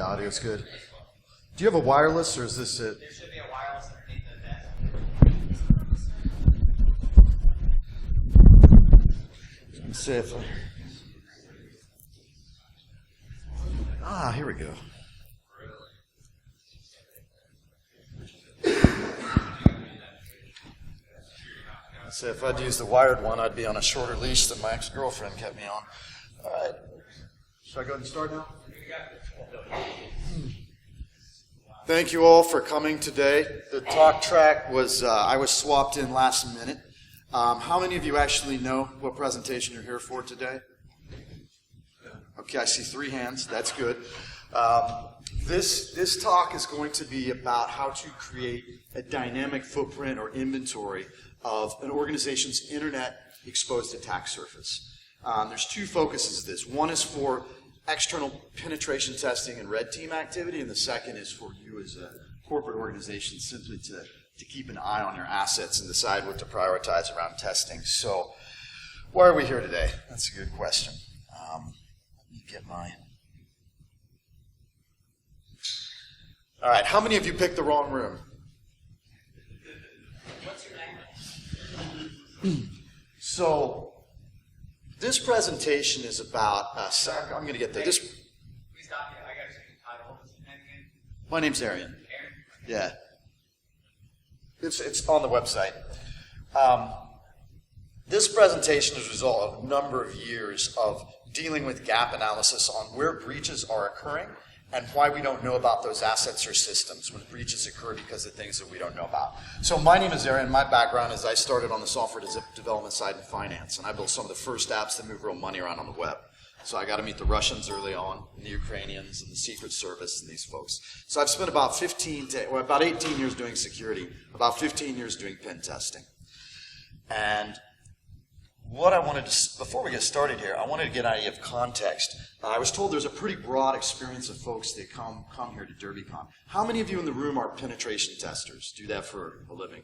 audio's good. Do you have a wireless, or is this it? There should be a wireless underneath the desk. Let's see if here we go. Let's see, if I'd used the wired one, I'd be on a shorter leash than my ex-girlfriend kept me on. All right. Should I go ahead and start now? Thank you all for coming today. The talk track was, I was swapped in last minute. How many of you actually know what presentation you're here for today? Okay, I see 3 hands. That's good. This talk is going to be about how to create a dynamic footprint or inventory of an organization's internet exposed attack surface. There's 2 focuses of this. One is for external penetration testing and red team activity, and the second is for you as a corporate organization simply to keep an eye on your assets and decide what to prioritize around testing. So why are we here today? That's a good question. Let me get my... All right, how many of you picked the wrong room? What's your name? So this presentation is about, I'm going to get there. Please stop you. I got to change the title. What's your name again? My name's Arian. Aaron? Yeah. It's on the website. This presentation is a result of a number of years of dealing with gap analysis on where breaches are occurring and why we don't know about those assets or systems when breaches occur because of things that we don't know about. So my name is Arian. My background is I started on the software development side in finance, and I built some of the first apps that move real money around on the web. So I got to meet the Russians early on, and the Ukrainians, and the Secret Service, and these folks. So I've spent about 18 years doing security, about 15 years doing pen testing. And what I wanted to, before we get started here, I wanted to get an idea of context. I was told there's a pretty broad experience of folks that come here to Derbycon. How many of you in the room are penetration testers, do that for a living?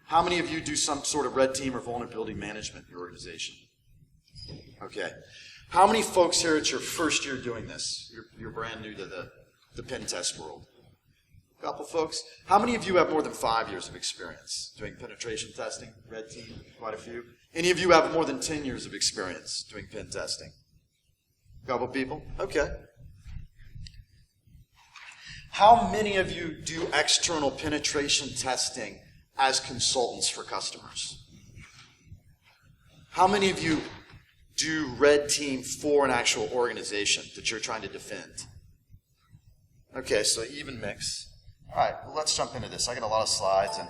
How many of you do some sort of red team or vulnerability management in your organization? Okay. How many folks here, it's your first year doing this? You're brand new to the pen test world. A couple folks. How many of you have more than 5 years of experience doing penetration testing, red team? Quite a few. Any of you have more than 10 years of experience doing pen testing? A couple people? Okay. How many of you do external penetration testing as consultants for customers? How many of you do red team for an actual organization that you're trying to defend? Okay, so even mix. All right, well, let's jump into this. I got a lot of slides, and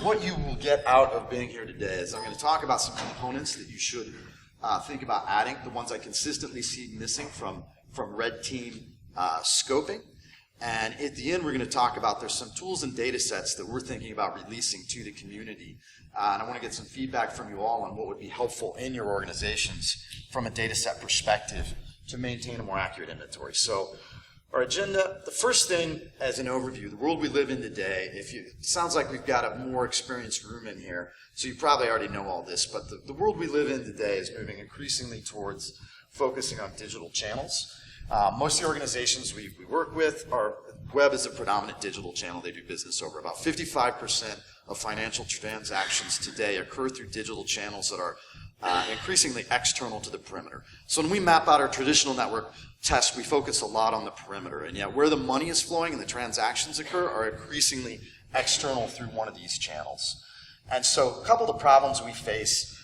what you will get out of being here today is I'm going to talk about some components that you should think about adding, the ones I consistently see missing from red team scoping. And at the end, we're going to talk about there's some tools and data sets that we're thinking about releasing to the community. And I want to get some feedback from you all on what would be helpful in your organizations from a data set perspective to maintain a more accurate inventory. So our agenda, the first thing as an overview, the world we live in today, it sounds like we've got a more experienced room in here, so you probably already know all this, but the world we live in today is moving increasingly towards focusing on digital channels. Most of the organizations we work with, our web is a predominant digital channel they do business over. About 55% of financial transactions today occur through digital channels that are increasingly external to the perimeter. So when we map out our traditional network tests, we focus a lot on the perimeter, and yet where the money is flowing and the transactions occur are increasingly external through one of these channels. And so a couple of the problems we face,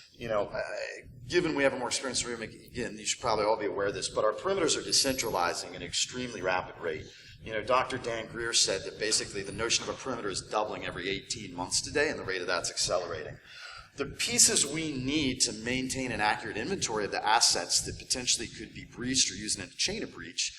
given we have a more experienced room, again, you should probably all be aware of this, but our perimeters are decentralizing at an extremely rapid rate. Dr. Dan Greer said that basically the notion of a perimeter is doubling every 18 months today, and the rate of that's accelerating. The pieces we need to maintain an accurate inventory of the assets that potentially could be breached or used in a chain of breach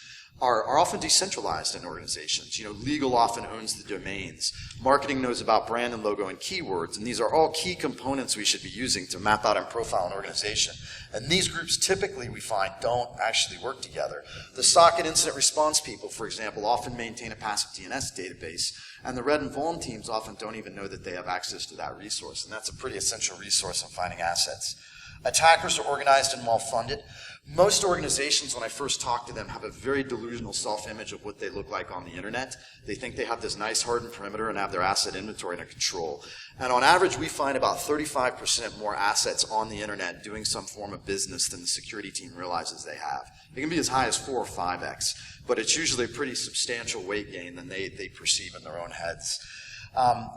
are often decentralized in organizations. Legal often owns the domains. Marketing knows about brand and logo and keywords, and these are all key components we should be using to map out and profile an organization. And these groups typically, we find, don't actually work together. The SOC and incident response people, for example, often maintain a passive DNS database, and the red and vuln teams often don't even know that they have access to that resource, and that's a pretty essential resource in finding assets. Attackers are organized and well-funded. Most organizations, when I first talk to them, have a very delusional self-image of what they look like on the internet. They think they have this nice hardened perimeter and have their asset inventory under control. And on average, we find about 35% more assets on the internet doing some form of business than the security team realizes they have. It can be as high as 4 or 5x, but it's usually a pretty substantial weight gain than they perceive in their own heads.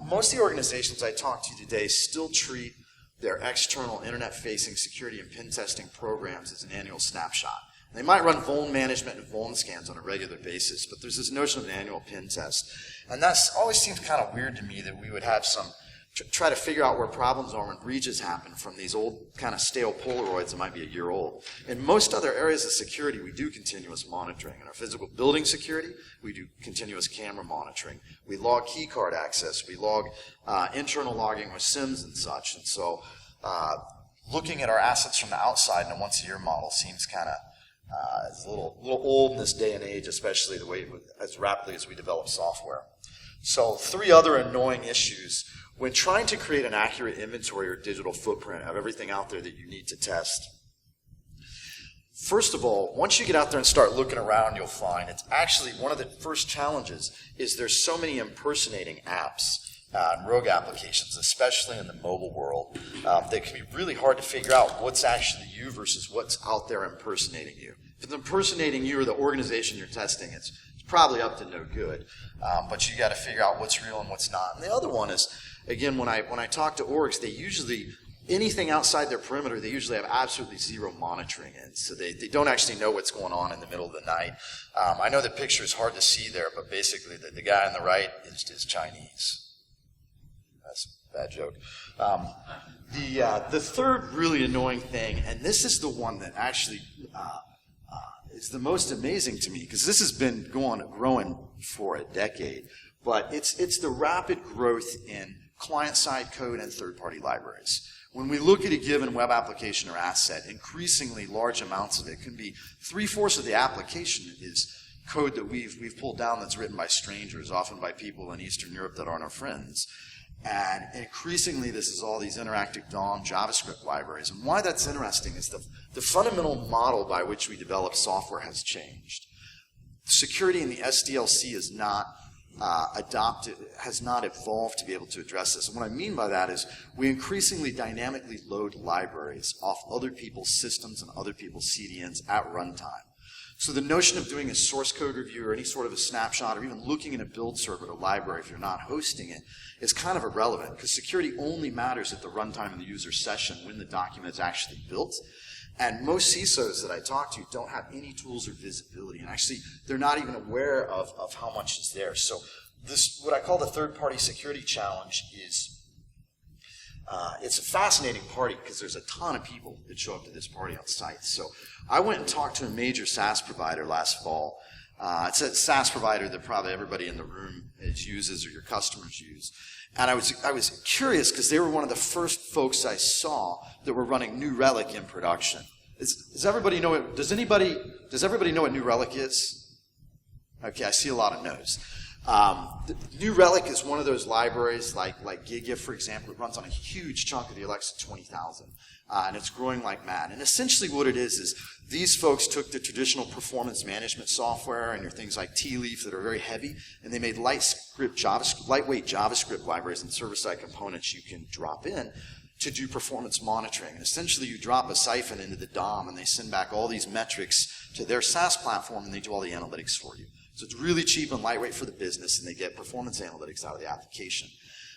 Most of the organizations I talk to today still treat their external internet-facing security and pen testing programs as an annual snapshot. They might run vuln management and vuln scans on a regular basis, but there's this notion of an annual pen test. And that always seems kind of weird to me that we would have some, try to figure out where problems are when breaches happen from these old kind of stale Polaroids that might be a year old. In most other areas of security, we do continuous monitoring. In our physical building security, we do continuous camera monitoring. We log key card access. We log internal logging with SIMs and such. And so looking at our assets from the outside in a once-a-year model seems kind of it's a little old in this day and age, especially the way as rapidly as we develop software. So 3 other annoying issues when trying to create an accurate inventory or digital footprint of everything out there that you need to test. First of all, once you get out there and start looking around, you'll find it's actually one of the first challenges is there's so many impersonating apps and rogue applications, especially in the mobile world, that can be really hard to figure out what's actually you versus what's out there impersonating you. If it's impersonating you or the organization you're testing, it's probably up to no good. But you got to figure out what's real and what's not. And the other one is, again, when I talk to orgs, they usually, anything outside their perimeter, they usually have absolutely zero monitoring in. So they don't actually know what's going on in the middle of the night. I know the picture is hard to see there, but basically the guy on the right is Chinese. That's a bad joke. The third really annoying thing, and this is the one that actually is the most amazing to me, because this has been growing for a decade, but it's the rapid growth in client-side code and third-party libraries. When we look at a given web application or asset, increasingly large amounts of it can be 3/4 of the application is code that we've pulled down that's written by strangers, often by people in Eastern Europe that aren't our friends. And increasingly, this is all these interactive DOM JavaScript libraries. And why that's interesting is the fundamental model by which we develop software has changed. Security in the SDLC is not has not evolved to be able to address this. And what I mean by that is we increasingly dynamically load libraries off other people's systems and other people's CDNs at runtime. So the notion of doing a source code review or any sort of a snapshot or even looking in a build server at a library if you're not hosting it is kind of irrelevant, because security only matters at the runtime in the user session when the document is actually built. And most CISOs that I talk to don't have any tools or visibility. And actually, they're not even aware of how much is there. So this, what I call the third-party security challenge is, it's a fascinating party because there's a ton of people that show up to this party on site. So I went and talked to a major SaaS provider last fall. It's a SaaS provider that probably everybody in the room uses or your customers use. And I was curious because they were one of the first folks I saw that were running New Relic in production. Does everybody know it? Does everybody know what New Relic is? Okay, I see a lot of no's. New Relic is one of those libraries like Giga, for example. It runs on a huge chunk of the Alexa 20,000, and it's growing like mad. And essentially what it is these folks took the traditional performance management software and your things like T-Leaf that are very heavy, and they made lightweight JavaScript libraries and server-side components you can drop in to do performance monitoring. And essentially you drop a siphon into the DOM, and they send back all these metrics to their SaaS platform, and they do all the analytics for you. So it's really cheap and lightweight for the business, and they get performance analytics out of the application.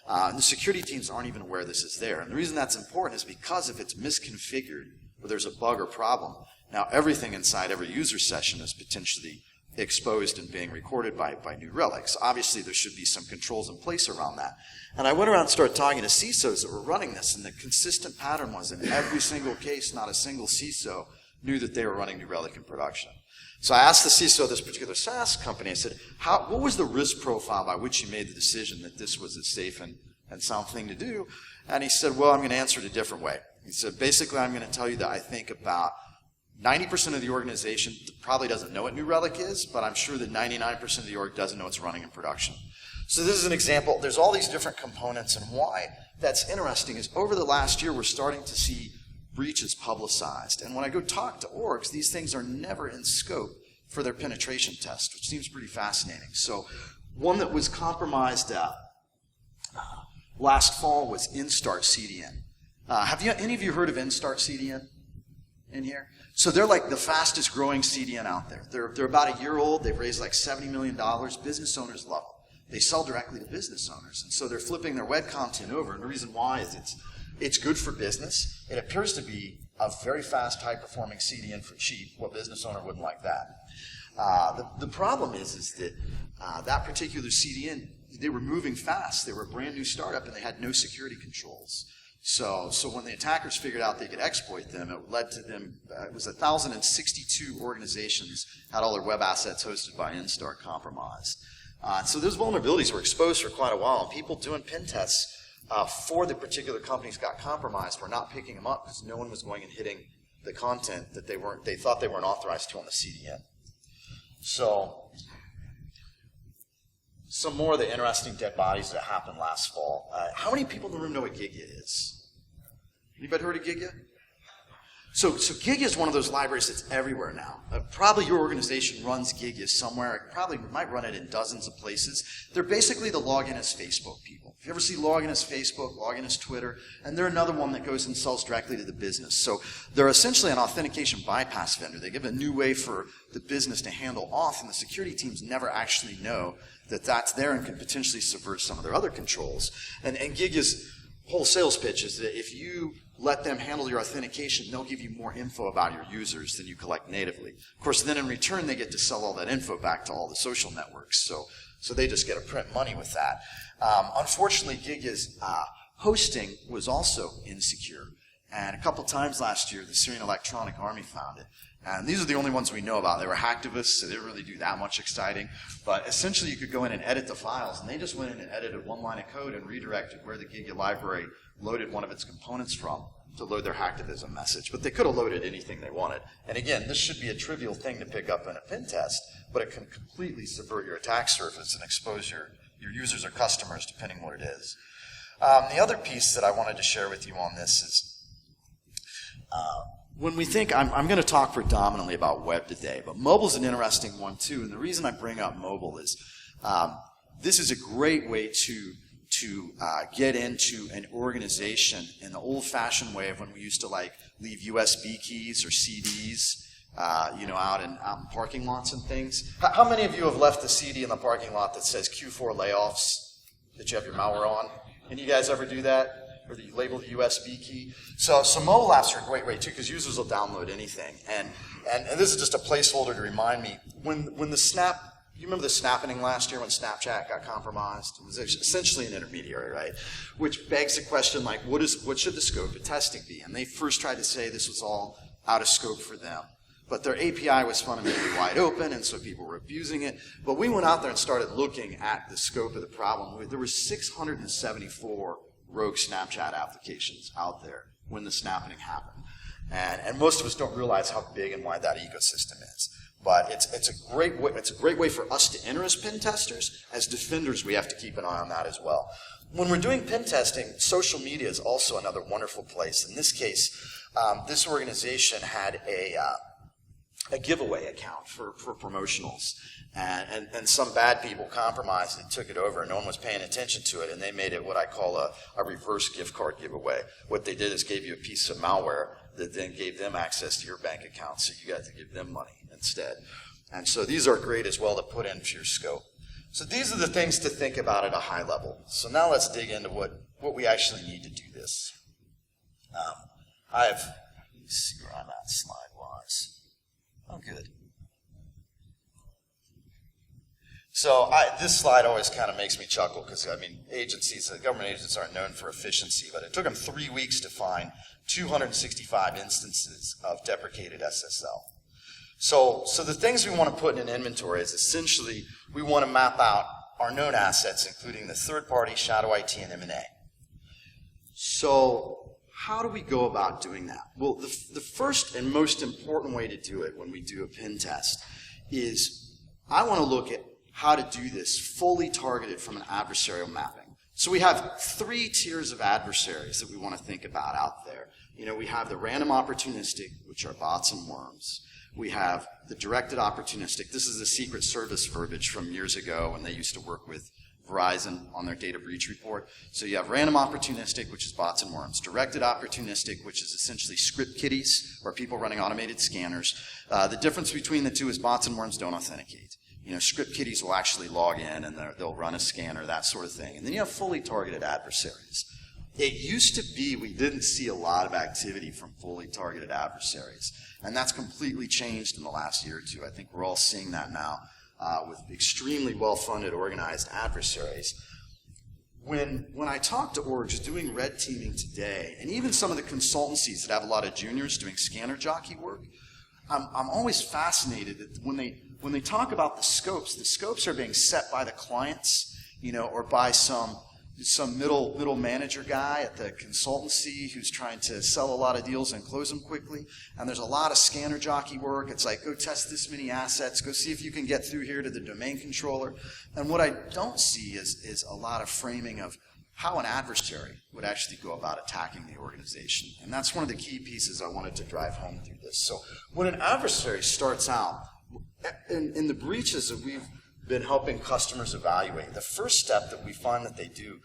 And the security teams aren't even aware this is there. And the reason that's important is because if it's misconfigured or there's a bug or problem, now everything inside every user session is potentially exposed and being recorded by New Relic. So obviously there should be some controls in place around that. And I went around and started talking to CISOs that were running this, and the consistent pattern was in every single case, not a single CISO knew that they were running New Relic in production. So I asked the CISO of this particular SaaS company, I said, what was the risk profile by which you made the decision that this was a safe and sound thing to do? And he said, well, I'm going to answer it a different way. He said, basically, I'm going to tell you that I think about 90% of the organization probably doesn't know what New Relic is, but I'm sure that 99% of the org doesn't know it's running in production. So this is an example. There's all these different components, and why that's interesting is over the last year, we're starting to see breaches publicized. And when I go talk to orgs, these things are never in scope for their penetration test, which seems pretty fascinating. So one that was compromised last fall was Instart CDN. Have any of you heard of Instart CDN in here? So they're like the fastest growing CDN out there. They're about a year old. They've raised like $70 million. Business owners love them. They sell directly to business owners. And so they're flipping their web content over. And the reason why is it's good for business. It appears to be a very fast, high-performing CDN for cheap. What business owner wouldn't like that? The problem is that that particular CDN, they were moving fast. They were a brand new startup, and they had no security controls. So when the attackers figured out they could exploit them, it led to them, it was 1,062 organizations had all their web assets hosted by Instart compromised. So those vulnerabilities were exposed for quite a while, and people doing pen tests for the particular companies got compromised were not picking them up because no one was going and hitting the content that they thought they weren't authorized to on the CDN. So some more of the interesting dead bodies that happened last fall. How many people in the room know what Giga is? Anybody heard of Giga? So Giga is one of those libraries that's everywhere now. Probably your organization runs Giga somewhere. It probably might run it in dozens of places. They're basically the login as Facebook people. If you ever see login as Facebook, login as Twitter, and they're another one that goes and sells directly to the business. So they're essentially an authentication bypass vendor. They give a new way for the business to handle auth, and the security teams never actually know that that's there and can potentially subvert some of their other controls. And Giga's whole sales pitch is that if you let them handle your authentication, they'll give you more info about your users than you collect natively. Of course, then in return, they get to sell all that info back to all the social networks. So they just get to print money with that. Unfortunately, Giga's hosting was also insecure. And a couple times last year, the Syrian Electronic Army found it. And these are the only ones we know about. They were hacktivists, so they didn't really do that much exciting. But essentially, you could go in and edit the files. And they just went in and edited one line of code and redirected where the Giga library loaded one of its components from to load their Hacktivism message. But they could have loaded anything they wanted. And again, this should be a trivial thing to pick up in a pen test, but it can completely subvert your attack surface and expose your users or customers, depending what it is. The other piece that I wanted to share with you on this is when we think, I'm going to talk predominantly about web today, but mobile's an interesting one too. And the reason I bring up mobile is this is a great way to get into an organization in the old-fashioned way of when we used to leave USB keys or CDs, out in parking lots and things. How many of you have left the CD in the parking lot that says Q4 layoffs that you have your malware on? Any of you guys ever do that? Or that you label the USB key? So mobile apps are a great way too, because users will download anything. And this is just a placeholder to remind me when the snap. You remember the snapping last year when Snapchat got compromised? It was essentially an intermediary, right? Which begs the question, what should the scope of testing be? And they first tried to say this was all out of scope for them. But their API was fundamentally wide open, and so people were abusing it. But we went out there and started looking at the scope of the problem. There were 674 rogue Snapchat applications out there when the snapping happened. And most of us don't realize how big and wide that ecosystem is. But it's a great way for us to enter as pen testers. As defenders, we have to keep an eye on that as well. When we're doing pen testing, social media is also another wonderful place. In this case, this organization had a giveaway account for promotionals. And some bad people compromised and took it over, and no one was paying attention to it, and they made it what I call a reverse gift card giveaway. What they did is gave you a piece of malware that then gave them access to your bank account, so you got to give them money instead. And so these are great as well to put into your scope. So these are the things to think about at a high level. So now let's dig into what we actually need to do this. Let me see where I'm at slide-wise. Oh, good. So this slide always kind of makes me chuckle because, government agents aren't known for efficiency, but it took them 3 weeks to find 265 instances of deprecated SSL. So the things we want to put in an inventory is essentially we want to map out our known assets, including the third party, shadow IT, and M&A. So how do we go about doing that? Well, the first and most important way to do it when we do a pen test is I want to look at how to do this fully targeted from an adversarial mapping. So we have 3 tiers of adversaries that we want to think about out there. You know, we have the random opportunistic, which are bots and worms. We have the directed opportunistic. This is the Secret Service verbiage from years ago when they used to work with Verizon on their data breach report. So you have random opportunistic, which is bots and worms. Directed opportunistic, which is essentially script kiddies, or people running automated scanners. The difference between the two is bots and worms don't authenticate. You know, script kiddies will actually log in and they'll run a scanner, that sort of thing. And then you have fully targeted adversaries. It used to be we didn't see a lot of activity from fully targeted adversaries. And that's completely changed in the last year or two. I think we're all seeing that now with extremely well-funded, organized adversaries. When I talk to orgs doing red teaming today, and even some of the consultancies that have a lot of juniors doing scanner jockey work, I'm always fascinated that when they talk about the scopes are being set by the clients, you know, or by some middle manager guy at the consultancy who's trying to sell a lot of deals and close them quickly. And there's a lot of scanner jockey work. It's like, go test this many assets, go see if you can get through here to the domain controller. And what I don't see is a lot of framing of how an adversary would actually go about attacking the organization. And that's one of the key pieces I wanted to drive home through this. So when an adversary starts out, in the breaches that we've been helping customers evaluate, the first step that we find that they do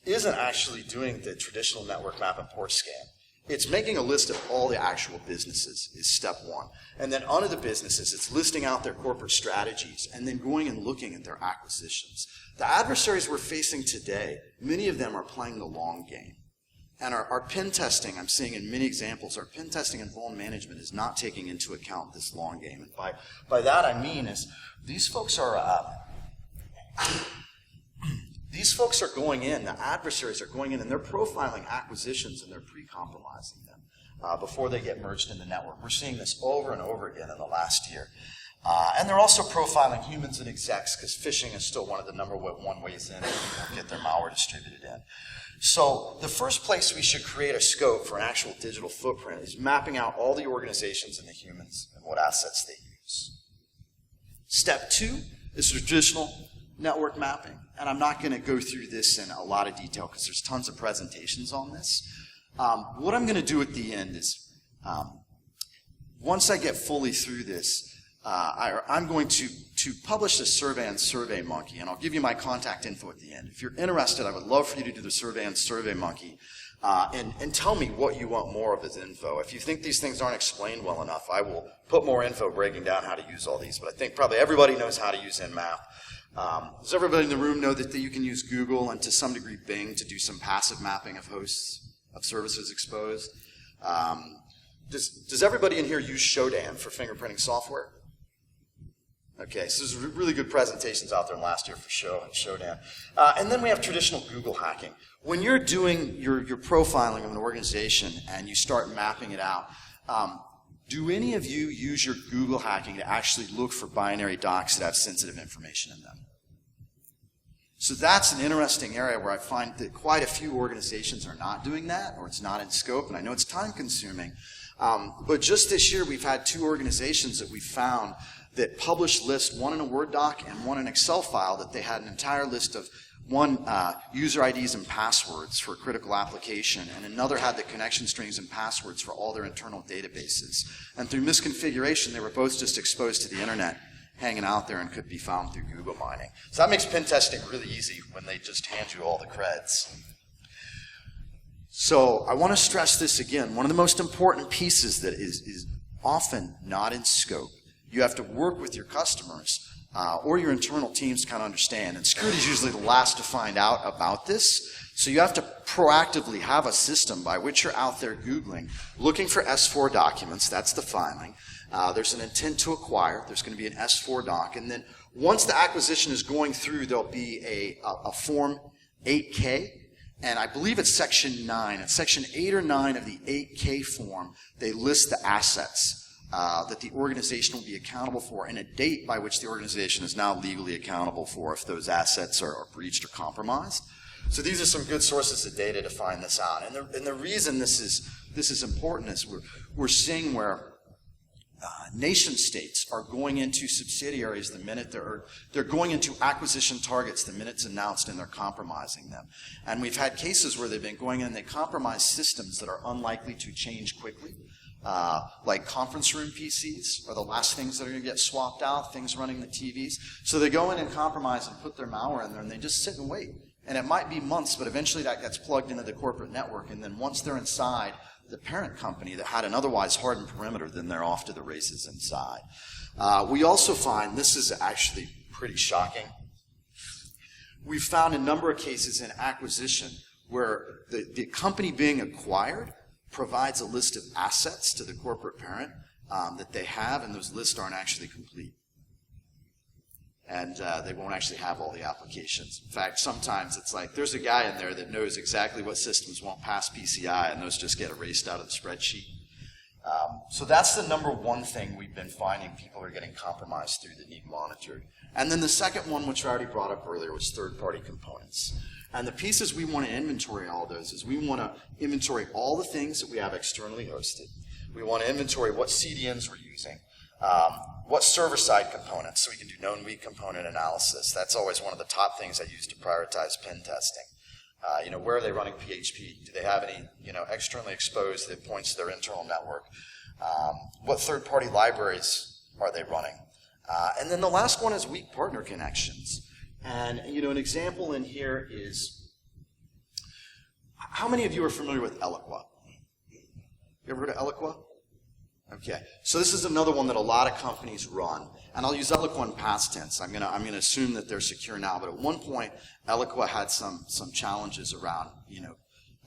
isn't actually doing the traditional network map and port scan. It's making a list of all the actual businesses is step one. And then under the businesses, it's listing out their corporate strategies and then going and looking at their acquisitions. The adversaries we're facing today, many of them are playing the long game. And our pen testing, I'm seeing in many examples, our pen testing and vuln management is not taking into account this long game. And by that I mean is these folks are going in, the adversaries are going in, and they're profiling acquisitions and they're pre-compromising them before they get merged in the network. We're seeing this over and over again in the last year. And they're also profiling humans and execs because phishing is still one of the number one ways in people get their malware distributed in. So the first place we should create a scope for an actual digital footprint is mapping out all the organizations and the humans and what assets they use. Step two is traditional network mapping. And I'm not going to go through this in a lot of detail because there's tons of presentations on this. What I'm going to do at the end is, once I get fully through this, I'm going to publish a survey on SurveyMonkey, and I'll give you my contact info at the end. If you're interested, I would love for you to do the survey on SurveyMonkey and tell me what you want more of as info. If you think these things aren't explained well enough, I will put more info breaking down how to use all these. But I think probably everybody knows how to use Nmap. Does everybody in the room know that you can use Google and to some degree Bing to do some passive mapping of hosts, of services exposed? Does everybody in here use Shodan for fingerprinting software? Okay, so there's really good presentations out there last year for Shodan. And then we have traditional Google hacking. When you're doing your profiling of an organization and you start mapping it out, do any of you use your Google hacking to actually look for binary docs that have sensitive information in them? So that's an interesting area where I find that quite a few organizations are not doing that, or it's not in scope, and I know it's time consuming. But just this year we've had 2 organizations that we found that published lists, one in a Word doc and one in an Excel file, that they had an entire list of user IDs and passwords for a critical application, and another had the connection strings and passwords for all their internal databases. And through misconfiguration, they were both just exposed to the internet, hanging out there, and could be found through Google mining. So that makes pen testing really easy when they just hand you all the creds. So I want to stress this again. One of the most important pieces that is often not in scope, you have to work with your customers or your internal teams to kind of understand. And security is usually the last to find out about this. So you have to proactively have a system by which you're out there Googling, looking for S4 documents. That's the filing. There's an intent to acquire. There's going to be an S4 doc. And then once the acquisition is going through, there'll be a Form 8K. And I believe it's Section 9. It's Section 8 or 9 of the 8K form. They list the assets that the organization will be accountable for, and a date by which the organization is now legally accountable for if those assets are breached or compromised. So these are some good sources of data to find this out. And the reason this is important is we're seeing where nation states are going into subsidiaries the minute they're going into acquisition targets the minute it's announced, and they're compromising them. And we've had cases where they've been going in and they compromise systems that are unlikely to change quickly. Like conference room PCs are the last things that are going to get swapped out, things running the TVs. So they go in and compromise and put their malware in there, and they just sit and wait. And it might be months, but eventually that gets plugged into the corporate network, and then once they're inside the parent company that had an otherwise hardened perimeter, then they're off to the races inside. We also find, this is actually pretty shocking, we've found a number of cases in acquisition where the company being acquired provides a list of assets to the corporate parent that they have, and those lists aren't actually complete. And they won't actually have all the applications. In fact, sometimes it's like there's a guy in there that knows exactly what systems won't pass PCI, and those just get erased out of the spreadsheet. So that's the number one thing we've been finding people are getting compromised through that need monitored. And then the second one, which I already brought up earlier, was third-party components. And the pieces we want to inventory all of those is we want to inventory all the things that we have externally hosted. We want to inventory what CDNs we're using. What server-side components, so we can do known weak component analysis. That's always one of the top things I use to prioritize pen testing. Where are they running PHP? Do they have any, externally exposed that points to their internal network? What third-party libraries are they running? And then the last one is weak partner connections. And, an example in here is, how many of you are familiar with Eloqua? You ever heard of Eloqua? Okay, so this is another one that a lot of companies run, and I'll use Eloqua in past tense. I'm gonna assume that they're secure now, but at one point, Eloqua had some challenges around,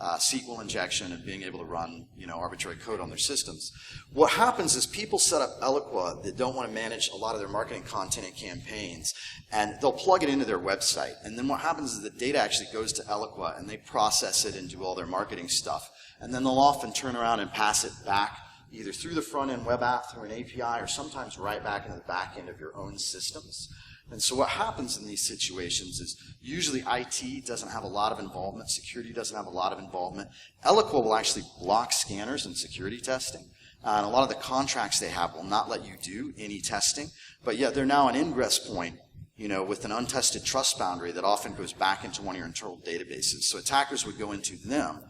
SQL injection and being able to run, arbitrary code on their systems. What happens is people set up Eloqua that don't want to manage a lot of their marketing content and campaigns, and they'll plug it into their website. And then what happens is the data actually goes to Eloqua, and they process it and do all their marketing stuff. And then they'll often turn around and pass it back either through the front-end web app, through an API, or sometimes right back into the back end of your own systems. And so what happens in these situations is usually IT doesn't have a lot of involvement, security doesn't have a lot of involvement. Eloqua will actually block scanners and security testing. And a lot of the contracts they have will not let you do any testing, but yet they're now an ingress point, with an untested trust boundary that often goes back into one of your internal databases. So attackers would go into them.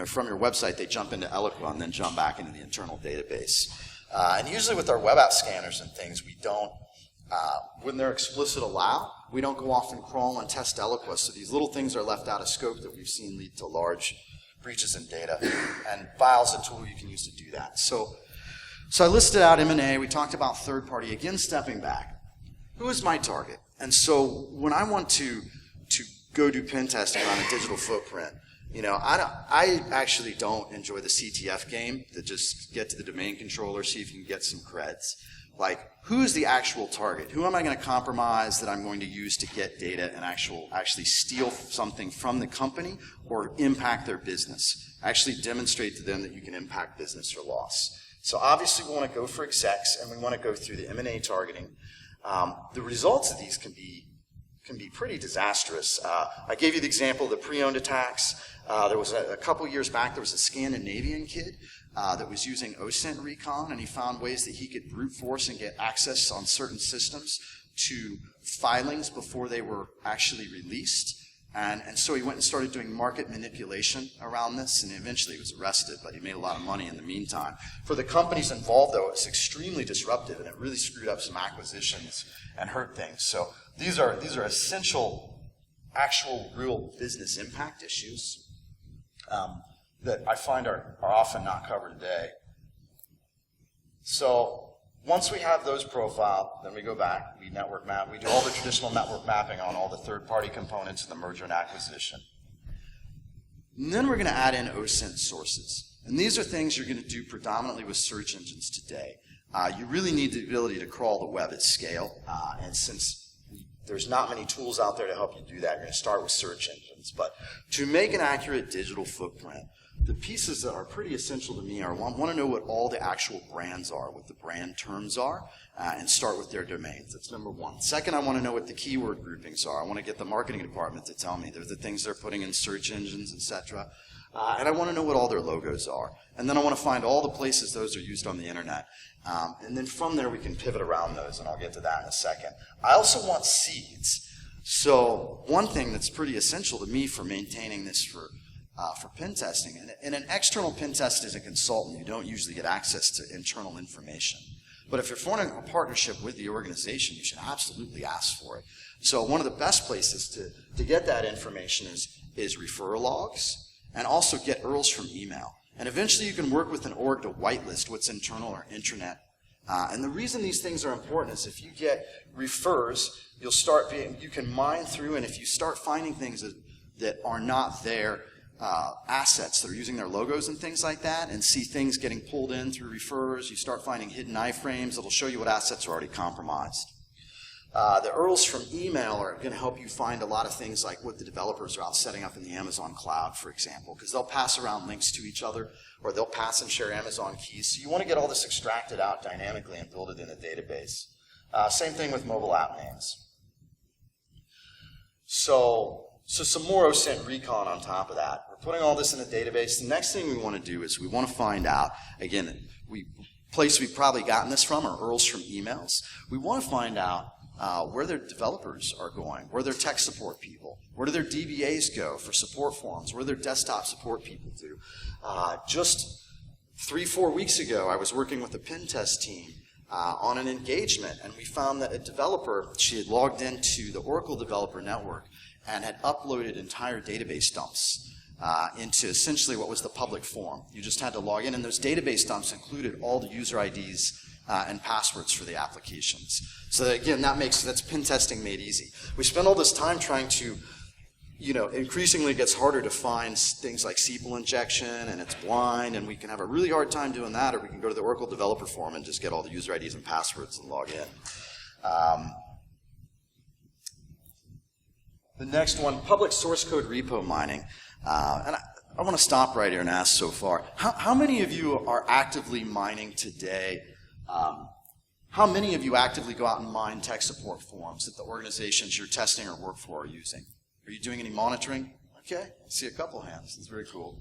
From your website, they jump into Eloqua and then jump back into the internal database. And usually with our web app scanners and things, we don't, when they're explicit allow, we don't go off and crawl and test Eloqua. So these little things are left out of scope that we've seen lead to large breaches in data. And File's a tool you can use to do that. So I listed out M&A. We talked about third party. Again, stepping back. Who is my target? And so when I want to go do pen testing on a digital footprint, I actually don't enjoy the CTF game that just get to the domain controller, see if you can get some creds. Like, who is the actual target? Who am I going to compromise that I'm going to use to get data and actually steal something from the company or impact their business? Actually demonstrate to them that you can impact business or loss. So obviously we want to go for execs, and we want to go through the M&A targeting. The results of these can be pretty disastrous. I gave you the example of the pre-owned attacks. There was a couple years back, there was a Scandinavian kid that was using OSINT recon, and he found ways that he could brute force and get access on certain systems to filings before they were actually released. And so he went and started doing market manipulation around this, and eventually he was arrested, but he made a lot of money in the meantime. For the companies involved, though, it's extremely disruptive, and it really screwed up some acquisitions and hurt things. So these are essential, actual, real business impact issues that I find are often not covered today. So once we have those profiled, then we go back, we network map, we do all the traditional network mapping on all the third-party components in the merger and acquisition. And then we're going to add in OSINT sources. And these are things you're going to do predominantly with search engines today. You really need the ability to crawl the web at scale, and since there's not many tools out there to help you do that, you're going to start with search engines. But to make an accurate digital footprint, the pieces that are pretty essential to me are, I want to know what all the actual brands are, what the brand terms are, and start with their domains. That's number one. Second, I want to know what the keyword groupings are. I want to get the marketing department to tell me. They're the things they're putting in search engines, etc. and I want to know what all their logos are. And then I want to find all the places those are used on the internet. And then from there we can pivot around those, and I'll get to that in a second. I also want seeds. So one thing that's pretty essential to me for maintaining this for pen testing, and in an external pen test as a consultant, you don't usually get access to internal information. But if you're forming a partnership with the organization, you should absolutely ask for it. So one of the best places to get that information is referral logs, and also get URLs from email. And eventually you can work with an org to whitelist what's internal or intranet. And the reason these things are important is if you get refers, you can mine through, and if you start finding things that are not there, assets that are using their logos and things like that, and see things getting pulled in through refers, you start finding hidden iframes that'll show you what assets are already compromised. The URLs from email are going to help you find a lot of things like what the developers are out setting up in the Amazon cloud, for example, because they'll pass around links to each other, or they'll pass and share Amazon keys. So you want to get all this extracted out dynamically and build it in a database. Same thing with mobile app names. So some more OSINT recon on top of that. We're putting all this in a database. The next thing we want to do is we want to find out, again, place we've probably gotten this from are URLs from emails. We want to find out where their developers are going, where their tech support people, where do their DBAs go for support forums, where their desktop support people do. Just 3-4 weeks ago, I was working with the pen test team on an engagement, and we found that a developer, she had logged into the Oracle Developer Network and had uploaded entire database dumps into essentially what was the public forum. You just had to log in, and those database dumps included all the user IDs and passwords for the applications. So that, again, that's pen testing made easy. We spend all this time trying to, increasingly it gets harder to find things like SQL injection, and it's blind, and we can have a really hard time doing that, or we can go to the Oracle Developer Forum and just get all the user IDs and passwords and log in. The next one, public source code repo mining. And I want to stop right here and ask so far, how many of you are actively mining today? How many of you actively go out and mine tech support forums that the organizations you're testing or work for are using? Are you doing any monitoring? Okay, I see a couple hands. That's very cool.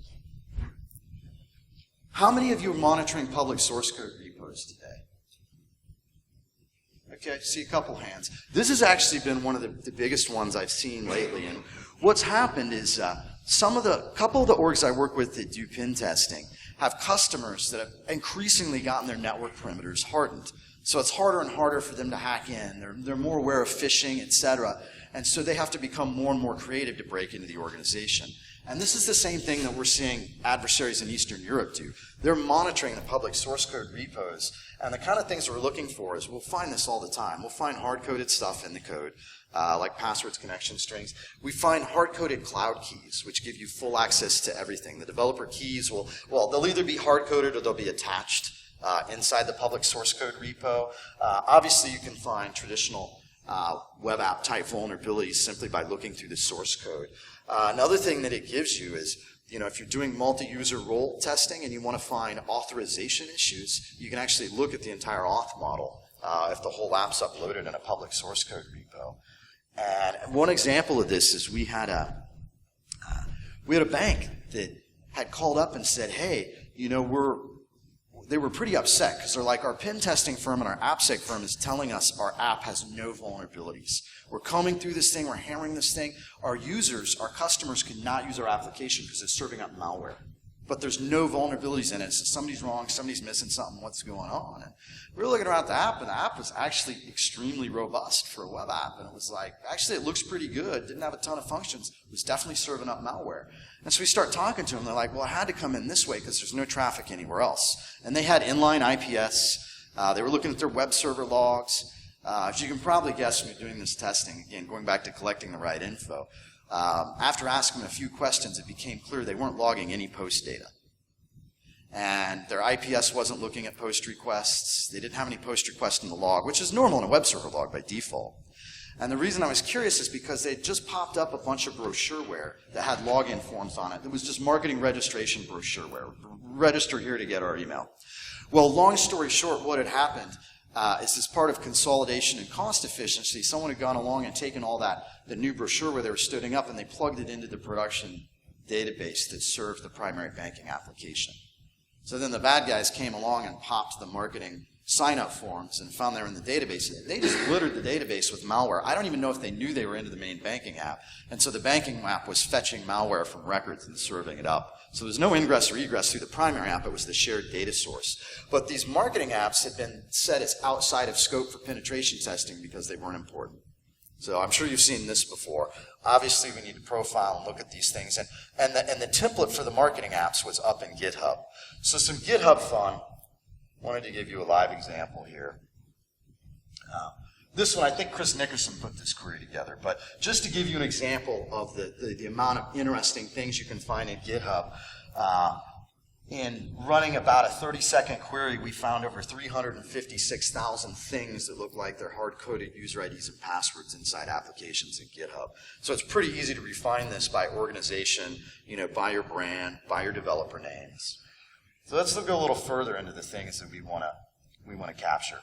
How many of you are monitoring public source code repos today? Okay, see a couple hands. This has actually been one of the biggest ones I've seen lately. And what's happened is couple of the orgs I work with that do pen testing have customers that have increasingly gotten their network perimeters hardened. So it's harder and harder for them to hack in. They're more aware of phishing, etc. And so they have to become more and more creative to break into the organization. And this is the same thing that we're seeing adversaries in Eastern Europe do. They're monitoring the public source code repos, and the kind of things we're looking for is we'll find this all the time. We'll find hard-coded stuff in the code, like passwords, connection strings. We find hard-coded cloud keys, which give you full access to everything. The developer keys they'll either be hard-coded or they'll be attached inside the public source code repo. Obviously, you can find traditional web app type vulnerabilities simply by looking through the source code. Another thing that it gives you is, if you're doing multi-user role testing and you want to find authorization issues, you can actually look at the entire auth model if the whole app's uploaded in a public source code repo. And one example of this is we had a bank that had called up and said, hey, they were pretty upset because they're like, our pen testing firm and our AppSec firm is telling us our app has no vulnerabilities. We're combing through this thing, we're hammering this thing. Our customers cannot use our application because it's serving up malware. But there's no vulnerabilities in it. So somebody's wrong, somebody's missing something, what's going on? And we were looking around at the app, and the app was actually extremely robust for a web app. And it was like, actually it looks pretty good, didn't have a ton of functions, it was definitely serving up malware. And so we start talking to them, they're like, well, I had to come in this way because there's no traffic anywhere else. And they had inline IPS, they were looking at their web server logs. As you can probably guess when you're doing this testing, again, going back to collecting the right info, after asking them a few questions, it became clear they weren't logging any post data. And their IPS wasn't looking at post requests. They didn't have any post requests in the log, which is normal in a web server log by default. And the reason I was curious is because they just popped up a bunch of brochureware that had login forms on it. It was just marketing registration brochureware. Register here to get our email. Well, long story short, what had happened is as part of consolidation and cost efficiency, someone had gone along and taken all the new brochure where they were stooding up, and they plugged it into the production database that served the primary banking application. So then the bad guys came along and popped the marketing sign-up forms and found they were in the database. They just littered the database with malware. I don't even know if they knew they were into the main banking app. And so the banking app was fetching malware from records and serving it up. So there was no ingress or egress through the primary app. It was the shared data source. But these marketing apps had been set as outside of scope for penetration testing because they weren't important. So I'm sure you've seen this before. Obviously, we need to profile and look at these things. And the template for the marketing apps was up in GitHub. So some GitHub fun. Wanted to give you a live example here. This one, I think Chris Nickerson put this query together, but just to give you an example of the amount of interesting things you can find in GitHub, in running about a 30-second query, we found over 356,000 things that look like they're hard-coded user IDs and passwords inside applications in GitHub. So it's pretty easy to refine this by organization, by your brand, by your developer names. So let's look a little further into the things that we want to capture.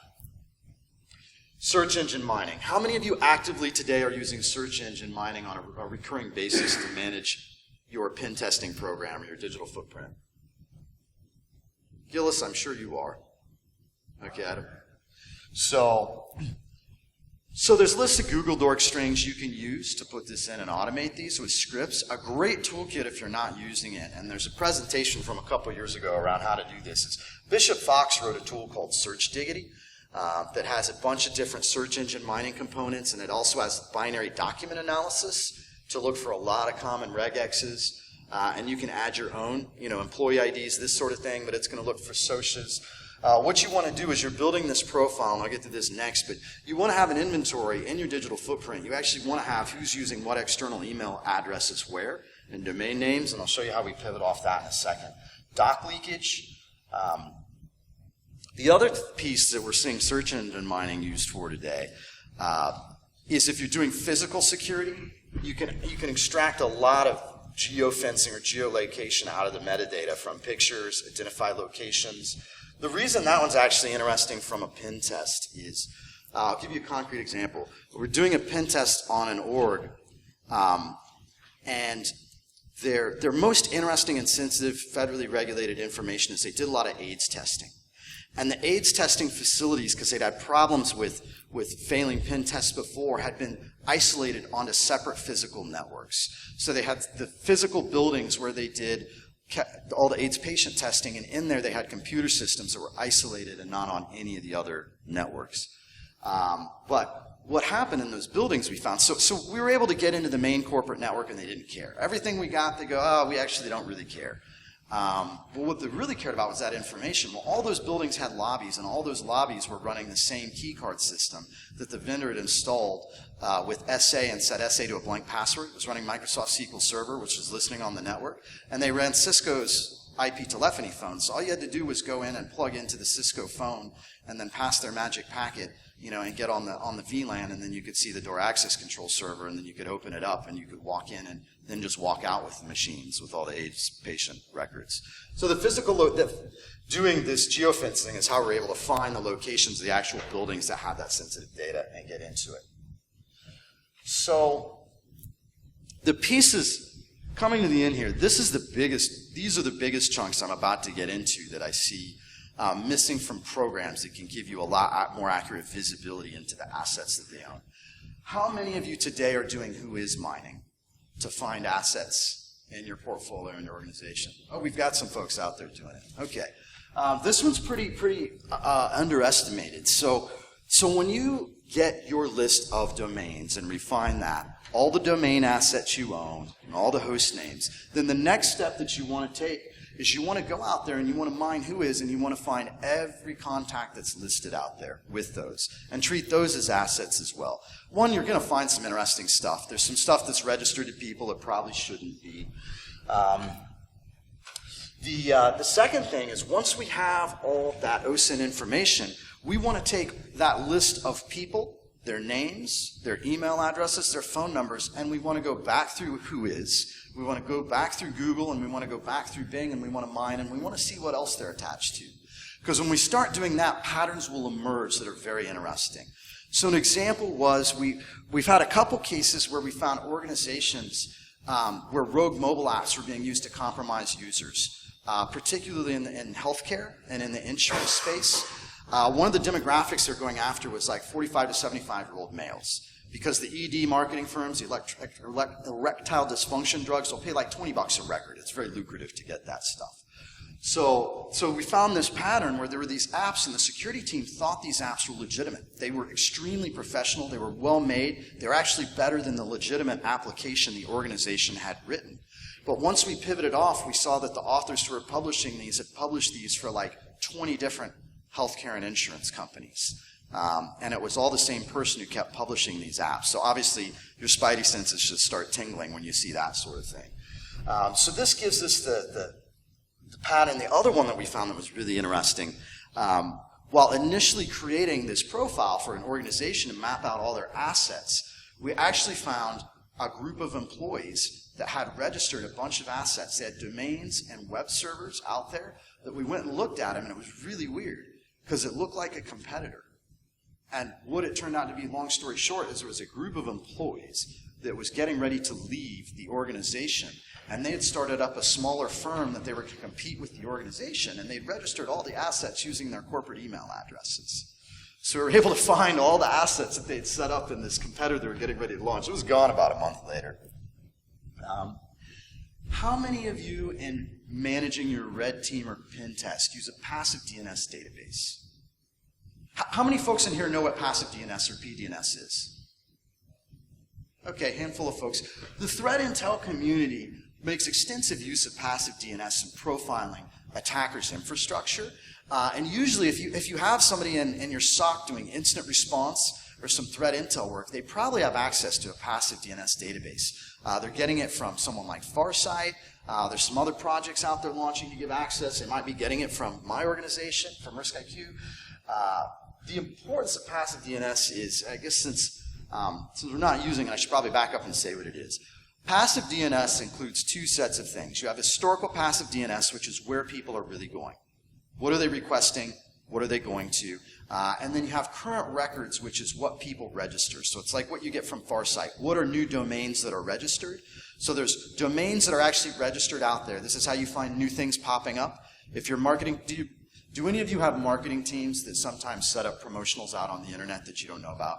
Search engine mining. How many of you actively today are using search engine mining on a recurring basis to manage your pen testing program or your digital footprint? Gillis, I'm sure you are. Okay, Adam. So there's lists of Google Dork strings you can use to put this in and automate these with scripts. A great toolkit if you're not using it. And there's a presentation from a couple years ago around how to do this. Bishop Fox wrote a tool called Search Diggity that has a bunch of different search engine mining components, and it also has binary document analysis to look for a lot of common regexes. And you can add your own, employee IDs, this sort of thing, but it's going to look for socias. What you want to do is you're building this profile, and I'll get to this next, but you want to have an inventory in your digital footprint. You actually want to have who's using what external email addresses where, and domain names, and I'll show you how we pivot off that in a second. Doc leakage. The other piece that we're seeing search engine mining used for today is if you're doing physical security, you can extract a lot of geofencing or geolocation out of the metadata from pictures, identify locations. The reason that one's actually interesting from a pen test is, I'll give you a concrete example. We're doing a pen test on an org, and their most interesting and sensitive federally regulated information is they did a lot of AIDS testing. And the AIDS testing facilities, because they'd had problems with failing pen tests before, had been isolated onto separate physical networks. So they had the physical buildings where they did all the AIDS patient testing, and in there they had computer systems that were isolated and not on any of the other networks. But what happened in those buildings we found, so we were able to get into the main corporate network and they didn't care. Everything we got, they go, oh, we actually don't really care. But what they really cared about was that information. Well, all those buildings had lobbies, and all those lobbies were running the same keycard system that the vendor had installed with SA and set SA to a blank password. It was running Microsoft SQL Server, which was listening on the network, and they ran Cisco's IP telephony phones. So all you had to do was go in and plug into the Cisco phone and then pass their magic packet, and get on the VLAN, and then you could see the door access control server, and then you could open it up, and you could walk in and then just walk out with the machines with all the AIDS patient records. So the physical doing this geofencing is how we're able to find the locations of the actual buildings that have that sensitive data and get into it. So the pieces coming to the end here, these are the biggest chunks I'm about to get into that I see missing from programs that can give you a lot more accurate visibility into the assets that they own. How many of you today are doing who-is mining to find assets in your portfolio and your organization? Oh, we've got some folks out there doing it. Okay. This one's pretty underestimated. So when you get your list of domains and refine that, all the domain assets you own and all the host names, then the next step that you want to take is you want to go out there and you want to mine who-is, and you want to find every contact that's listed out there with those and treat those as assets as well. One, you're going to find some interesting stuff. There's some stuff that's registered to people that probably shouldn't be. The second thing is once we have all that OSINT information, we want to take that list of people, their names, their email addresses, their phone numbers, and we want to go back through who-is. We want to go back through Google, and we want to go back through Bing, and we want to mine, and we want to see what else they're attached to. Because when we start doing that, patterns will emerge that are very interesting. So an example was we've had a couple cases where we found organizations where rogue mobile apps were being used to compromise users, particularly in healthcare and in the insurance space. One of the demographics they're going after was like 45 to 75-year-old males, because the ED marketing firms, the erectile dysfunction drugs, will pay like $20 a record. It's very lucrative to get that stuff. So we found this pattern where there were these apps, and the security team thought these apps were legitimate. They were extremely professional. They were well made. They were actually better than the legitimate application the organization had written. But once we pivoted off, we saw that the authors who were publishing these had published these for like 20 different healthcare and insurance companies. And it was all the same person who kept publishing these apps. So obviously, your spidey senses should start tingling when you see that sort of thing. So this gives us the pattern. The other one that we found that was really interesting, while initially creating this profile for an organization to map out all their assets, we actually found a group of employees that had registered a bunch of assets. They had domains and web servers out there that we went and looked at them, and it was really weird because it looked like a competitor. And what it turned out to be, long story short, is there was a group of employees that was getting ready to leave the organization, and they had started up a smaller firm that they were to compete with the organization, and they'd registered all the assets using their corporate email addresses. So we were able to find all the assets that they'd set up in this competitor they were getting ready to launch. It was gone about a month later. How many of you in managing your red team or pen test use a passive DNS database? How many folks in here know what passive DNS or PDNS is? Okay, handful of folks. The threat intel community makes extensive use of passive DNS in profiling attackers' infrastructure. And usually if you have somebody in your SOC doing incident response or some threat intel work, they probably have access to a passive DNS database. They're getting it from someone like Farsight. There's some other projects out there launching to give access. They might be getting it from my organization, from RiskIQ. The importance of passive DNS is, I guess since we're not using it, I should probably back up and say what it is. Passive DNS includes two sets of things. You have historical passive DNS, which is where people are really going. What are they requesting? What are they going to? And then you have current records, which is what people register. So it's like what you get from Farsight. What are new domains that are registered? So there's domains that are actually registered out there. This is how you find new things popping up. If you're marketing, do any of you have marketing teams that sometimes set up promotionals out on the internet that you don't know about?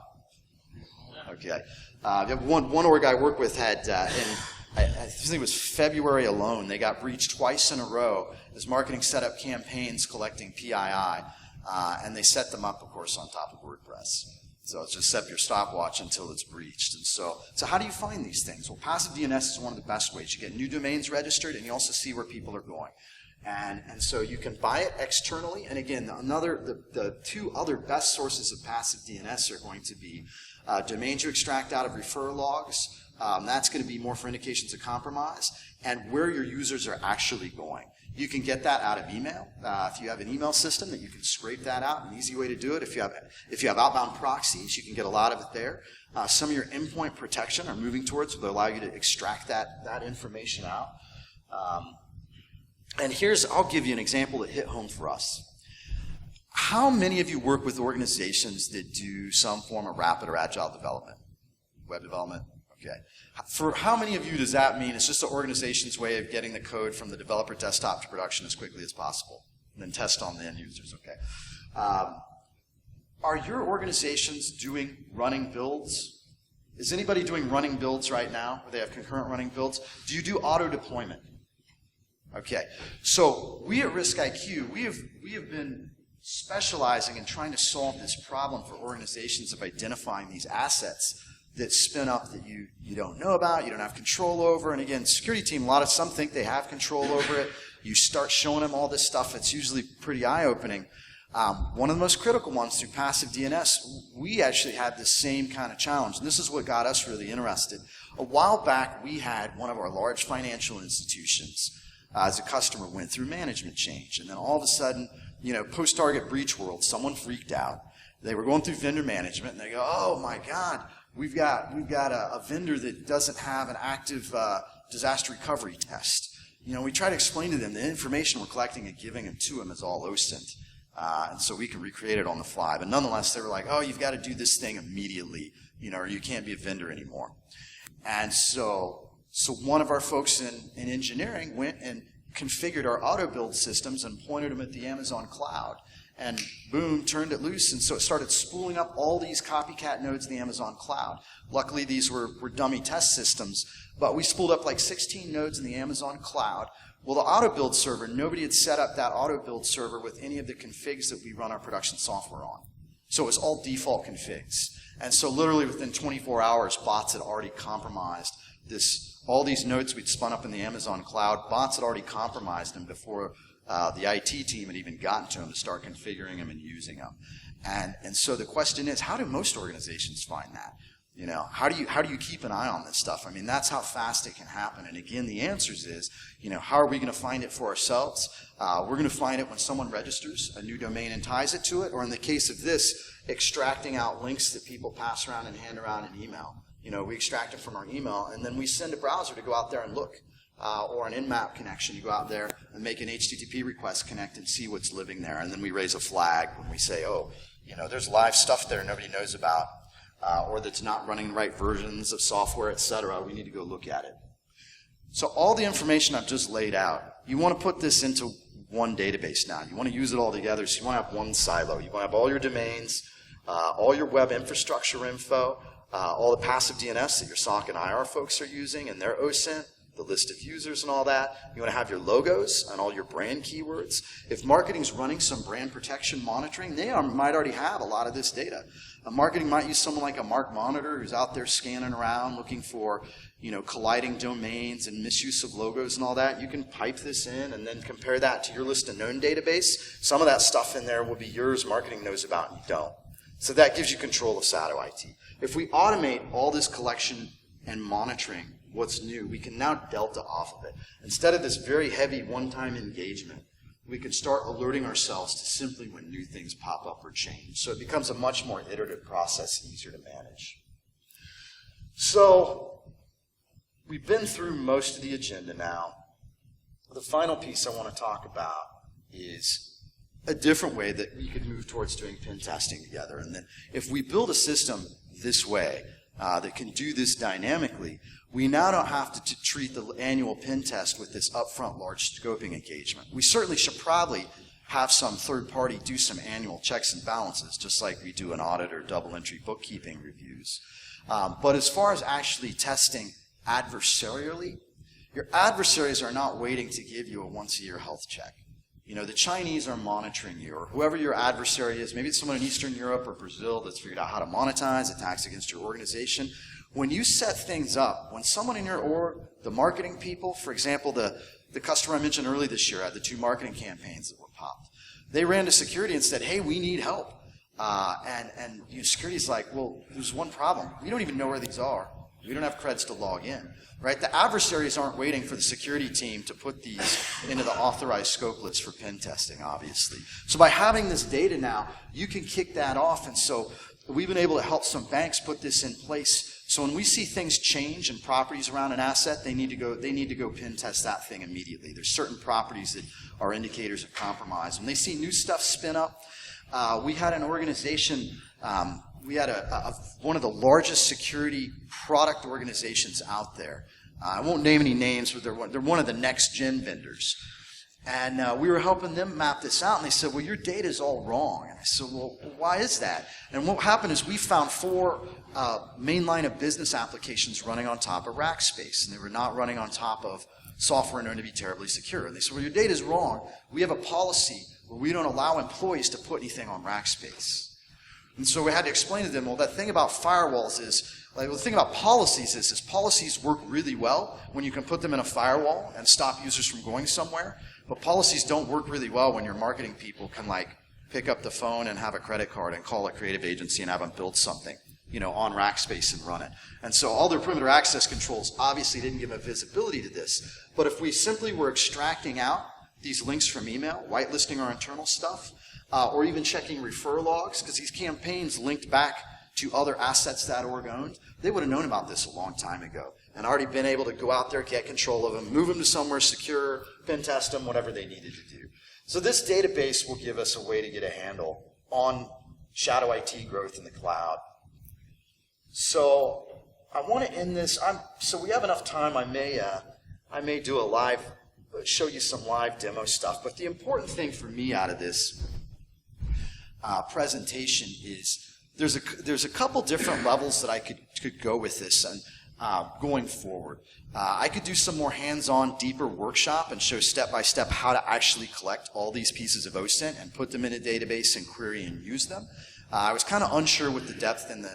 Okay. One org I work with had, I think it was February alone, they got breached twice in a row as marketing set up campaigns collecting PII, and they set them up, of course, on top of WordPress. So it's just set your stopwatch until it's breached. And so how do you find these things? Well, passive DNS is one of the best ways. You get new domains registered, and you also see where people are going. And so you can buy it externally. And again, the two other best sources of passive DNS are going to be domains you extract out of refer logs. That's going to be more for indications of compromise, and where your users are actually going. You can get that out of email. If you have an email system, that you can scrape that out. An easy way to do it. If you have outbound proxies, you can get a lot of it there. Some of your endpoint protection are moving towards will allow you to extract that information out. And I'll give you an example that hit home for us. How many of you work with organizations that do some form of rapid or agile development? Web development? Okay. For how many of you does that mean it's just the organization's way of getting the code from the developer desktop to production as quickly as possible, and then test on the end users? Okay. Are your organizations doing running builds? Is anybody doing running builds right now, where they have concurrent running builds? Do you do auto deployment? Okay. So we at RiskIQ, we have been specializing in trying to solve this problem for organizations of identifying these assets that spin up that you don't know about, you don't have control over. And again, security team, some think they have control over it. You start showing them all this stuff, it's usually pretty eye-opening. One of the most critical ones through passive DNS, we actually had the same kind of challenge, and this is what got us really interested. A while back, we had one of our large financial institutions as a customer went through management change, and then all of a sudden, post-target breach world, someone freaked out. They were going through vendor management, and they go, "Oh my God, we've got a vendor that doesn't have an active disaster recovery test." We try to explain to them the information we're collecting and giving them to them is all OSINT, and so we can recreate it on the fly. But nonetheless, they were like, "Oh, you've got to do this thing immediately, or you can't be a vendor anymore." And so So one of our folks in engineering went and configured our auto build systems and pointed them at the Amazon cloud. And boom, turned it loose, and so it started spooling up all these copycat nodes in the Amazon cloud. Luckily, these were dummy test systems, but we spooled up like 16 nodes in the Amazon cloud. Well, the auto build server, nobody had set up that auto build server with any of the configs that we run our production software on. So it was all default configs. And so literally within 24 hours, bots had already compromised all these nodes we'd spun up in the Amazon cloud. Bots had already compromised them before the IT team had even gotten to them to start configuring them and using them. And so the question is, how do most organizations find that? You know, how do you keep an eye on this stuff? I mean, that's how fast it can happen. And again, the answers is, you know, how are we going to find it for ourselves? We're going to find it when someone registers a new domain and ties it to it, or in the case of this, extracting out links that people pass around and hand around in email. You know, we extract it from our email, and then we send a browser to go out there and look. Or an in-map connection. You go out there and make an HTTP request, connect, and see what's living there. And then we raise a flag when we say, oh, you know, there's live stuff there nobody knows about, or that's not running the right versions of software, et cetera. We need to go look at it. So all the information I've just laid out, you want to put this into one database now. You want to use it all together, so you want to have one silo. You want to have all your domains, all your web infrastructure info, all the passive DNS that your SOC and IR folks are using and their OSINT, the list of users and all that. You want to have your logos and all your brand keywords. If marketing's running some brand protection monitoring, they might already have a lot of this data. Marketing might use someone like a Mark Monitor who's out there scanning around looking for, you know, colliding domains and misuse of logos and all that. You can pipe this in and then compare that to your list of known database. Some of that stuff in there will be yours, marketing knows about, and you don't. So that gives you control of SATO IT. If we automate all this collection and monitoring what's new, we can now delta off of it. Instead of this very heavy one-time engagement, we can start alerting ourselves to simply when new things pop up or change. So it becomes a much more iterative process, easier to manage. So we've been through most of the agenda now. The final piece I want to talk about is a different way that we could move towards doing pen testing together. And then if we build a system this way that can do this dynamically, we now don't have to treat the annual pen test with this upfront large scoping engagement. We certainly should probably have some third party do some annual checks and balances, just like we do an audit or double entry bookkeeping reviews. But as far as actually testing adversarially, your adversaries are not waiting to give you a once-a-year health check. You know, the Chinese are monitoring you, or whoever your adversary is. Maybe it's someone in Eastern Europe or Brazil that's figured out how to monetize attacks against your organization. When you set things up, when someone in your org, the marketing people, for example, the customer I mentioned early this year had the 2 marketing campaigns that were popped. They ran to security and said, hey, we need help. And you know, security's like, well, there's one problem. We don't even know where these are. We don't have creds to log in. Right? The adversaries aren't waiting for the security team to put these into the authorized scope list for pen testing, obviously. So by having this data now, you can kick that off. And so we've been able to help some banks put this in place. So when we see things change in properties around an asset, they need to go pen test that thing immediately. There's certain properties that are indicators of compromise. When they see new stuff spin up, we had an organization, we had one of the largest security product organizations out there. I won't name any names, but they're one of the next-gen vendors. And we were helping them map this out, and they said, well, your data is all wrong. And I said, well, why is that? And what happened is we found 4 main line of business applications running on top of Rackspace, and they were not running on top of software known to be terribly secure. And they said, well, your data is wrong. We have a policy where we don't allow employees to put anything on Rackspace. And so we had to explain to them, well, that thing about firewalls is, like, the thing about policies is policies work really well when you can put them in a firewall and stop users from going somewhere. But policies don't work really well when your marketing people can, like, pick up the phone and have a credit card and call a creative agency and have them build something, you know, on Rackspace and run it. And so all their perimeter access controls obviously didn't give a visibility to this. But if we simply were extracting out these links from email, whitelisting our internal stuff, or even checking refer logs, because these campaigns linked back to other assets that org owned, they would have known about this a long time ago and already been able to go out there, get control of them, move them to somewhere secure, pen test them, whatever they needed to do. So this database will give us a way to get a handle on shadow IT growth in the cloud. So I want to end this. So we have enough time. I may do a live, show you some live demo stuff. But the important thing for me out of this presentation is there's a couple different levels that I could go with this and going forward. I could do some more hands-on, deeper workshop and show step-by-step how to actually collect all these pieces of OSINT and put them in a database and query and use them. I was kind of unsure what the depth and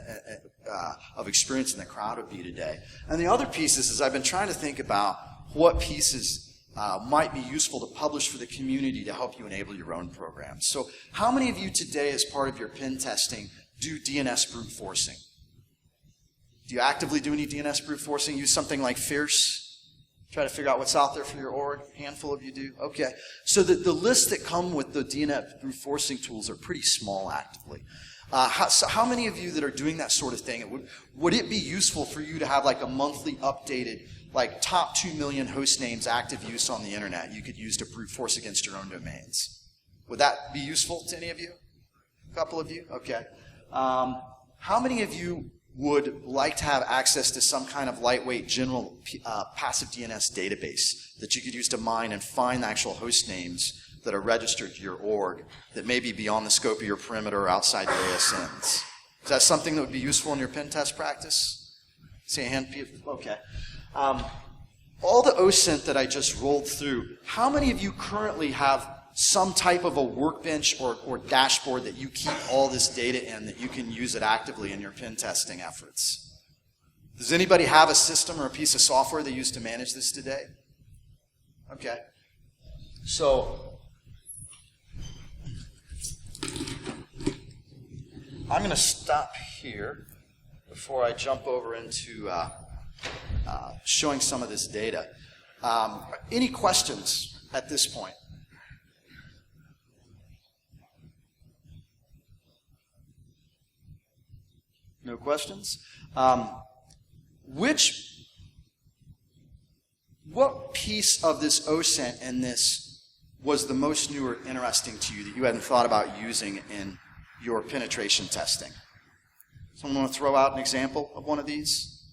of experience in the crowd would be today. And the other pieces is I've been trying to think about what pieces might be useful to publish for the community to help you enable your own programs. So how many of you today, as part of your pen testing, do DNS brute forcing? Do you actively do any DNS brute forcing? Use something like Fierce? Try to figure out what's out there for your org? A handful of you do? Okay. So the lists that come with the DNS brute forcing tools are pretty small actively. So how many of you that are doing that sort of thing, would it be useful for you to have like a monthly updated, like top 2 million host names active use on the internet you could use to brute force against your own domains? Would that be useful to any of you? A couple of you? Okay. How many of you would like to have access to some kind of lightweight general passive DNS database that you could use to mine and find the actual host names that are registered to your org that may be beyond the scope of your perimeter or outside your ASNs? Is that something that would be useful in your pen test practice? See a hand? Okay. All the OSINT that I just rolled through, how many of you currently have some type of a workbench or dashboard that you keep all this data in that you can use it actively in your pen testing efforts? Does anybody have a system or a piece of software they use to manage this today? Okay. So I'm going to stop here before I jump over into showing some of this data. Any questions at this point? No questions? What piece of this OSINT and this was the most new or interesting to you that you hadn't thought about using in your penetration testing? Someone want to throw out an example of one of these?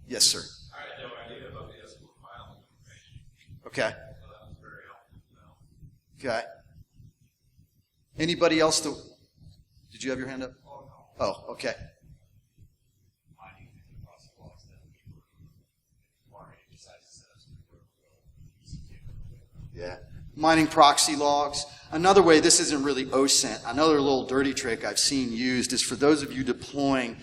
Yes, sir. I had no idea about the SQL file information. Okay. So that was very helpful to know. Okay. Anybody else? Did you have your hand up? Oh, no. Oh, okay. Mining across the logs that we were required to decide to set up some workflow. Yeah. Mining proxy logs. Another way, this isn't really OSINT, another little dirty trick I've seen used is for those of you deploying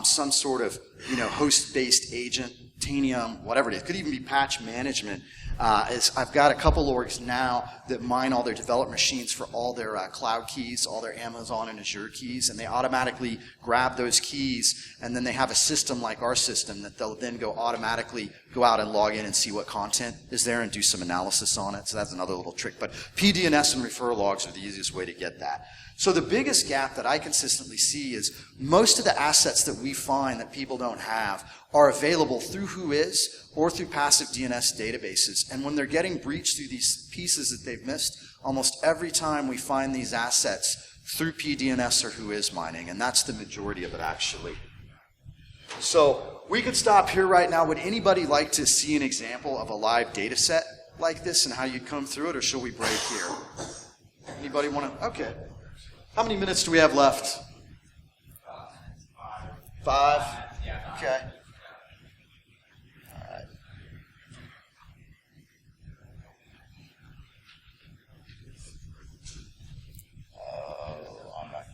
some sort of host-based agent, Tanium, whatever it is. It could even be patch management. I've got a couple orgs now that mine all their development machines for all their cloud keys, all their Amazon and Azure keys, and they automatically grab those keys, and then they have a system like our system that they'll then automatically go out and log in and see what content is there and do some analysis on it. So that's another little trick. But PDNS and refer logs are the easiest way to get that. So the biggest gap that I consistently see is most of the assets that we find that people don't have are available through Whois or through passive DNS databases. And when they're getting breached through these pieces that they've missed, almost every time we find these assets through PDNS or Whois mining, and that's the majority of it actually. So we could stop here right now. Would anybody like to see an example of a live data set like this and how you'd come through it, or shall we break here? Anybody want to? Okay. How many minutes do we have left? 5? Okay. All right. I'm not.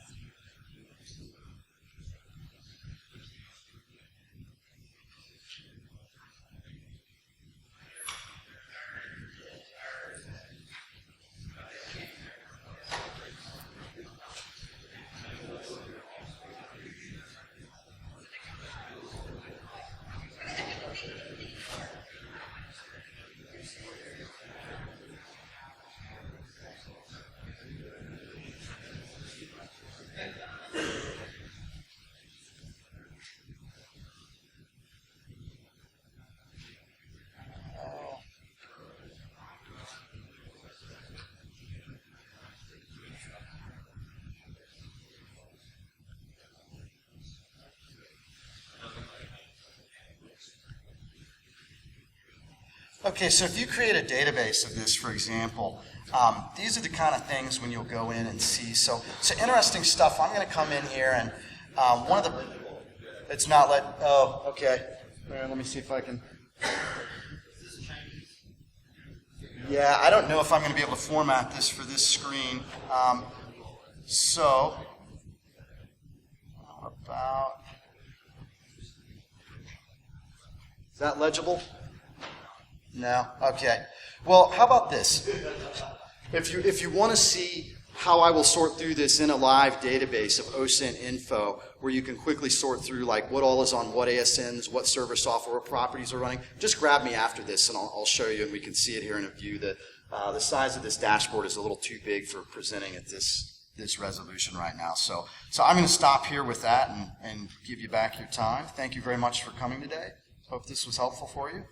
Okay, so if you create a database of this, for example, these are the kind of things when you'll go in and see. So interesting stuff. I'm going to come in here and one of the, it's not oh, okay. Let me see if I can. Yeah, I don't know if I'm going to be able to format this for this screen. So, how about, is that legible? No? Okay. Well, how about this? If you want to see how I will sort through this in a live database of OSINT info, where you can quickly sort through like what all is on what ASNs, what server software properties are running, just grab me after this and I'll show you, and we can see it here in a view. That the size of this dashboard is a little too big for presenting at this resolution right now. So I'm going to stop here with that and give you back your time. Thank you very much for coming today. Hope this was helpful for you.